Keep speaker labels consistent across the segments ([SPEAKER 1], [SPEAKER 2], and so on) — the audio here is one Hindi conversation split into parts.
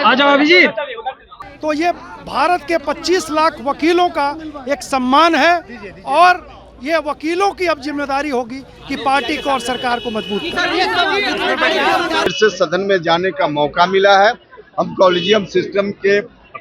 [SPEAKER 1] आ जाओ अभिजीत।
[SPEAKER 2] तो ये भारत के 25 लाख वकीलों का एक सम्मान है और ये वकीलों की अब जिम्मेदारी होगी कि पार्टी को और सरकार को मजबूत करें।
[SPEAKER 3] फिर से सदन में जाने का मौका मिला है। हम कॉलेजियम सिस्टम के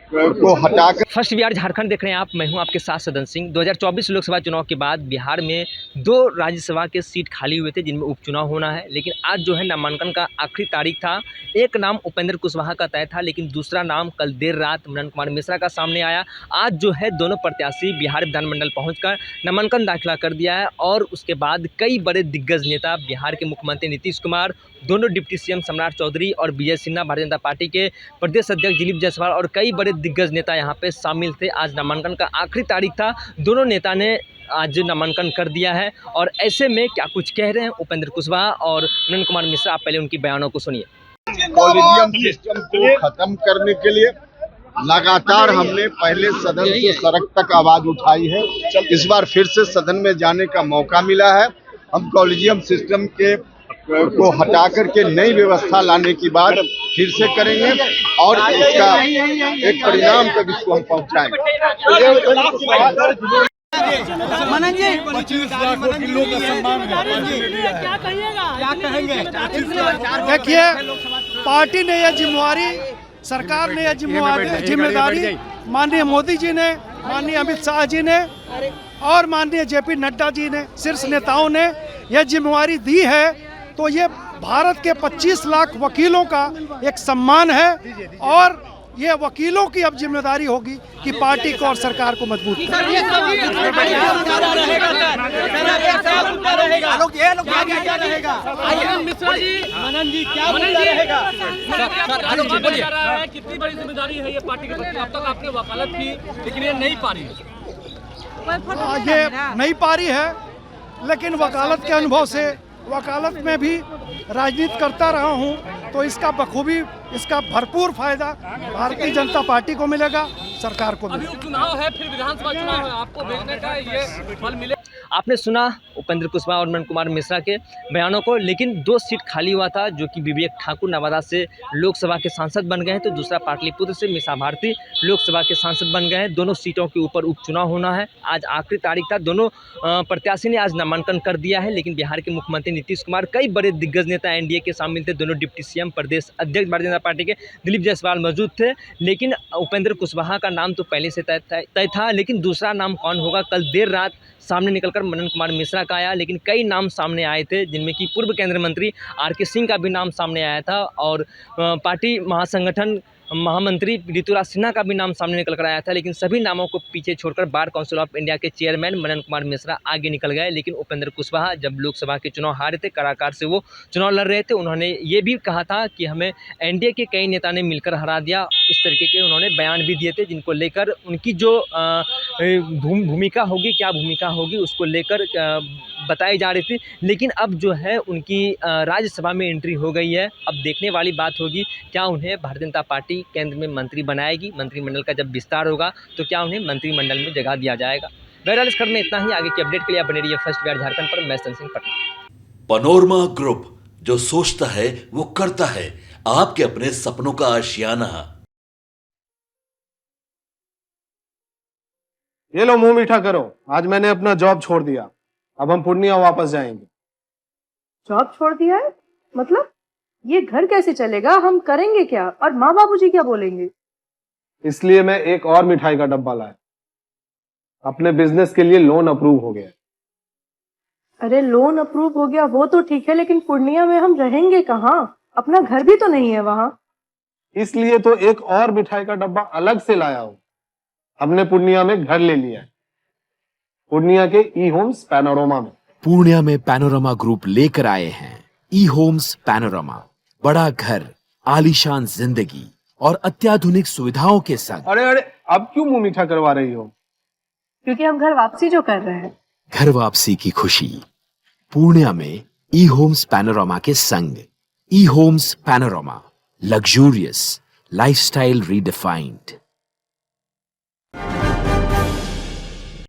[SPEAKER 3] को हटाकर
[SPEAKER 4] फर्स्ट बिहार झारखंड देख रहे हैं आप। मैं हूं आपके साथ सदन सिंह। 2024 लोकसभा चुनाव के बाद बिहार में 2 राज्यसभा के सीट खाली हुए थे जिनमें उपचुनाव होना है, लेकिन आज जो है नामांकन का आखिरी तारीख था। एक नाम उपेंद्र कुशवाहा का तय था, लेकिन दूसरा नाम कल देर रात मनन कुमार मिश्रा का सामने आया। आज जो है दोनों प्रत्याशी बिहार विधानमंडल पहुंचकर नामांकन दाखिला कर दिया है और उसके बाद कई बड़े दिग्गज नेता, बिहार के मुख्यमंत्री नीतीश कुमार, दोनों डिप्टी सीएम सम्राट चौधरी और विजय सिन्हा भारतीय जनता पार्टी के प्रदेश अध्यक्ष दिलीप जायसवाल और कई बड़े दिग्गज नेता यहाँ पे शामिल थे। आज नामांकन का आखिरी तारीख था। दोनों नेता ने आज नामांकन कर दिया है और ऐसे में क्या कुछ कह रहे हैं उपेंद्र कुशवाहा और मनन कुमार मिश्रा, आप पहले उनकी बयानों को सुनिए।
[SPEAKER 3] कॉलेजियम सिस्टम को खत्म करने के लिए लगातार हमने पहले सदन से सड़क तक आवाज उठाई है। इस बार फिर से सदन में जाने का मौका मिला है। हम कॉलेजियम सिस्टम के को हटा करके नई व्यवस्था लाने की बात फिर से करेंगे और इसका एक परिणाम तक इसको हम पहुंचाएंगे।
[SPEAKER 1] मनन जी, 25 लाख वकीलों का सम्मान क्या कहेंगे?
[SPEAKER 2] देखिए, पार्टी ने यह जिम्मेवारी, सरकार ने यह जिम्मेदारी माननीय मोदी जी ने, माननीय अमित शाह जी ने और माननीय जेपी नड्डा जी ने, शीर्ष नेताओं ने यह जिम्मेवारी दी है। तो ये भारत के 25 लाख वकीलों का एक सम्मान है और ये वकीलों की अब जिम्मेदारी होगी कि पार्टी को और सरकार को मजबूत करें।
[SPEAKER 1] कितनी बड़ी जिम्मेदारी है ये पार्टी के प्रति? अब तक आपने वकालत की, लेकिन ये नहीं पा रही है।
[SPEAKER 2] ये नहीं पा रही है, लेकिन वकालत के अनुभव से, वकालत में भी राजनीति करता रहा हूं, तो इसका बखूबी, इसका भरपूर फायदा भारतीय जनता पार्टी को मिलेगा, सरकार को मिलेगा।
[SPEAKER 1] अभी उपचुनाव है, फिर विधानसभा चुनाव है, आपको भेजने का ये फल मिले।
[SPEAKER 4] आपने सुना उपेंद्र कुशवाहा और मनन कुमार मिश्रा के बयानों को, लेकिन 2 सीट खाली हुआ था जो कि विवेक ठाकुर नवादा से लोकसभा के सांसद बन गए हैं, तो दूसरा पाटलिपुत्र से मीसा भारती लोकसभा के सांसद बन गए हैं। दोनों सीटों के ऊपर उपचुनाव होना है। आज आखिरी तारीख था। दोनों प्रत्याशी ने आज नामांकन कर दिया है, लेकिन बिहार के मुख्यमंत्री नीतीश कुमार, कई बड़े दिग्गज नेता एनडीए के शामिल थे। दोनों डिप्टी सीएम, प्रदेश अध्यक्ष भारतीय जनता पार्टी के दिलीप जायसवाल मौजूद थे, लेकिन उपेंद्र कुशवाहा का नाम तो पहले से तय था, लेकिन दूसरा नाम कौन होगा कल देर रात सामने निकलकर मनन कुमार मिश्रा का आया। लेकिन कई नाम सामने आए थे, जिनमें कि पूर्व केंद्रीय मंत्री आर.के. सिंह का भी नाम सामने आया था और पार्टी महासंगठन महामंत्री ऋतुराज सिन्हा का भी नाम सामने निकल कर आया था, लेकिन सभी नामों को पीछे छोड़कर बार काउंसिल ऑफ इंडिया के चेयरमैन मनन कुमार मिश्रा आगे निकल गए। लेकिन उपेंद्र कुशवाहा जब लोकसभा के चुनाव हारे थे, कराकार से वो चुनाव लड़ रहे थे, उन्होंने ये भी कहा था कि हमें एनडीए के कई नेता ने मिलकर हरा दिया। इस तरीके के उन्होंने बयान भी दिए थे, जिनको लेकर उनकी जो भूमिका होगी, क्या भूमिका होगी, उसको लेकर बताई जा रही थी। लेकिन अब जो है उनकी राज्यसभा में एंट्री हो गई है। अब देखने वाली बात होगी क्या उन्हें भारतीय जनता पार्टी केंद्र में मंत्री बनाएगी। मंत्रिमंडल का जब विस्तार होगा तो क्या उन्हें मंत्रिमंडल में जगह दिया जाएगा। बहरहाल इस खबर में इतना ही। आगे की अपडेट के लिए आप बने रहिए फर्स्ट बिहार झारखंड पर। मैं सदन सिंह, पटना।
[SPEAKER 5] पनोरमा ग्रुप, जो सोचता है वो करता है। आपके अपने सपनों का आशियाना।
[SPEAKER 6] ये लो, मुंह मीठा करो। आज मैंने अपना जॉब छोड़ दिया। अब हम पूर्णिया वापस जाएंगे।
[SPEAKER 7] जॉब छोड़ दिया है? मतलब ये घर कैसे चलेगा? हम करेंगे क्या? और माँ बाबूजी क्या बोलेंगे?
[SPEAKER 6] इसलिए मैं एक और मिठाई का डब्बा लाया। अपने बिजनेस के लिए लोन अप्रूव हो गया।
[SPEAKER 7] अरे लोन अप्रूव हो गया वो तो ठीक है, लेकिन पूर्णिया में हम रहेंगे कहाँ? अपना घर भी तो नहीं है वहाँ।
[SPEAKER 6] इसलिए तो एक और मिठाई का डब्बा अलग से लाया हूँ। हमने पूर्णिया में घर ले लिया है, पूर्णिया के ई होम्स पैनोरमा में।
[SPEAKER 8] पूर्णिया में पैनोरमा ग्रुप लेकर आए हैं ई होम्स पैनोरमा। बड़ा घर, आलीशान जिंदगी और अत्याधुनिक सुविधाओं के संग।
[SPEAKER 6] अरे अब क्यों मुंह मीठा करवा रही हो?
[SPEAKER 7] क्योंकि हम घर वापसी जो कर रहे हैं।
[SPEAKER 8] घर वापसी की खुशी पूर्णिया में ई होम्स पैनोरमा के संग। ई Homes Panorama, luxurious lifestyle redefined.